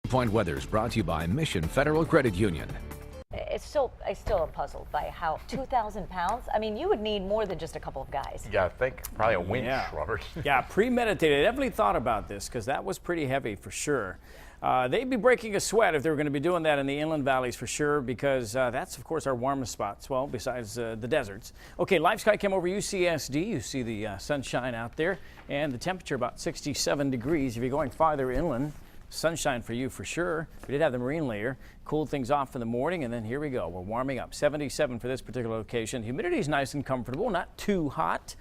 Point Weather is brought to you by Mission Federal Credit Union. I still am puzzled by how 2,000 pounds. I mean, you would need more than just a couple of guys. Yeah, I think probably a winch, Robert. Yeah, premeditated. Definitely thought about this because that was pretty heavy for sure. They'd be breaking a sweat if they were going to be doing that in the inland valleys for sure, because that's, of course, our warmest spots, well, besides the deserts. Okay, live sky cam over UCSD. You see the sunshine out there, and the temperature about 67 degrees. If you're going farther inland, sunshine for you for sure. We did have the marine layer, cooled things off in the morning, and then here we go. We're warming up. 77 for this particular location. Humidity is nice and comfortable, not too hot.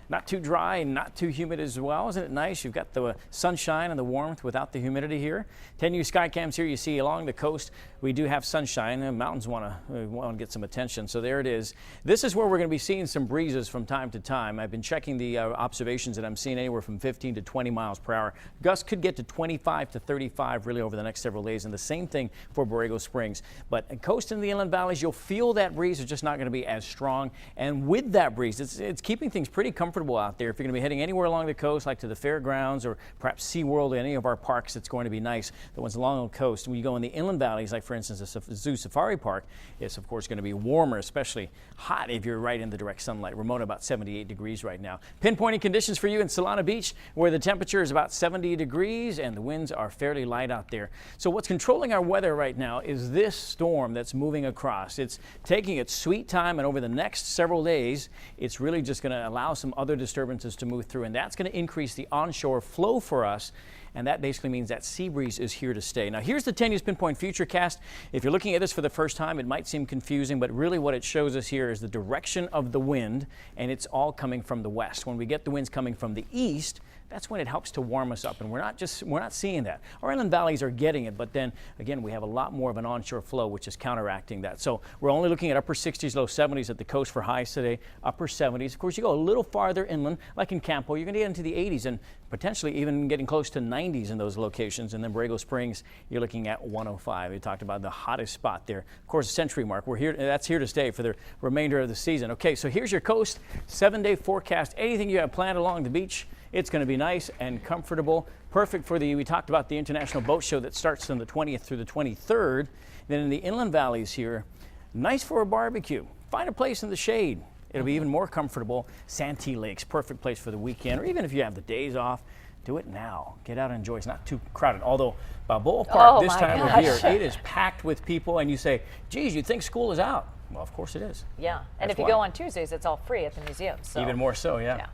Not too dry and not too humid as well. Isn't it nice? You've got the sunshine and the warmth without the humidity here. 10U SkyCams here. You see along the coast, we do have sunshine. The mountains want to get some attention. So there it is. This is where we're going to be seeing some breezes from time to time. I've been checking the observations, and I'm seeing anywhere from 15 to 20 miles per hour. Gusts could get to 25 to 35 really over the next several days. And the same thing for Borrego Springs. But coast and the inland valleys, you'll feel that breeze is just not going to be as strong. And with that breeze, it's keeping things pretty comfortable out there. If you're going to be heading anywhere along the coast, like to the fairgrounds or perhaps SeaWorld or any of our parks, it's going to be nice. The ones along the coast. When you go in the inland valleys, like for instance the Zoo Safari Park, it's of course going to be warmer, especially hot if you're right in the direct sunlight. Remote about 78 degrees right now. Pinpointing conditions for you in Solana Beach, where the temperature is about 70 degrees and the winds are fairly light out there. So what's controlling our weather right now is this storm that's moving across. It's taking its sweet time, and over the next several days, it's really just going to allow some other disturbances to move through, and that's going to increase the onshore flow for us, and that basically means that sea breeze is here to stay. Now here's the 10 News Pinpoint Futurecast. If you're looking at this for the first time, it might seem confusing, but really what it shows us here is the direction of the wind, and it's all coming from the west. When we get the winds coming from the east, that's when it helps to warm us up, and we're not seeing that. Our inland valleys are getting it, but then again we have a lot more of an onshore flow which is counteracting that. So we're only looking at upper 60s, low 70s at the coast for highs today, upper 70s. Of course, you go a little farther inland, like in Campo, you're going to get into the 80s and potentially even getting close to 90s in those locations. And then Borrego Springs, you're looking at 105. We talked about the hottest spot there. Of course, Century Mark, that's here to stay for the remainder of the season. Okay, so here's your coast 7-day forecast. Anything you have planned along the beach, it's going to be nice and comfortable. Perfect for we talked about the International Boat Show that starts on the 20th through the 23rd. Then in the inland valleys here, nice for a barbecue. Find a place in the shade. It'll be even more comfortable. Santee Lakes, perfect place for the weekend, or even if you have the days off, do it now. Get out and enjoy. It's not too crowded. Although Balboa Park this time of year, it is packed with people, and you say, geez, you'd think school is out. Well, of course it is. Yeah, and if you go on Tuesdays, it's all free at the museum. So. Even more so, yeah.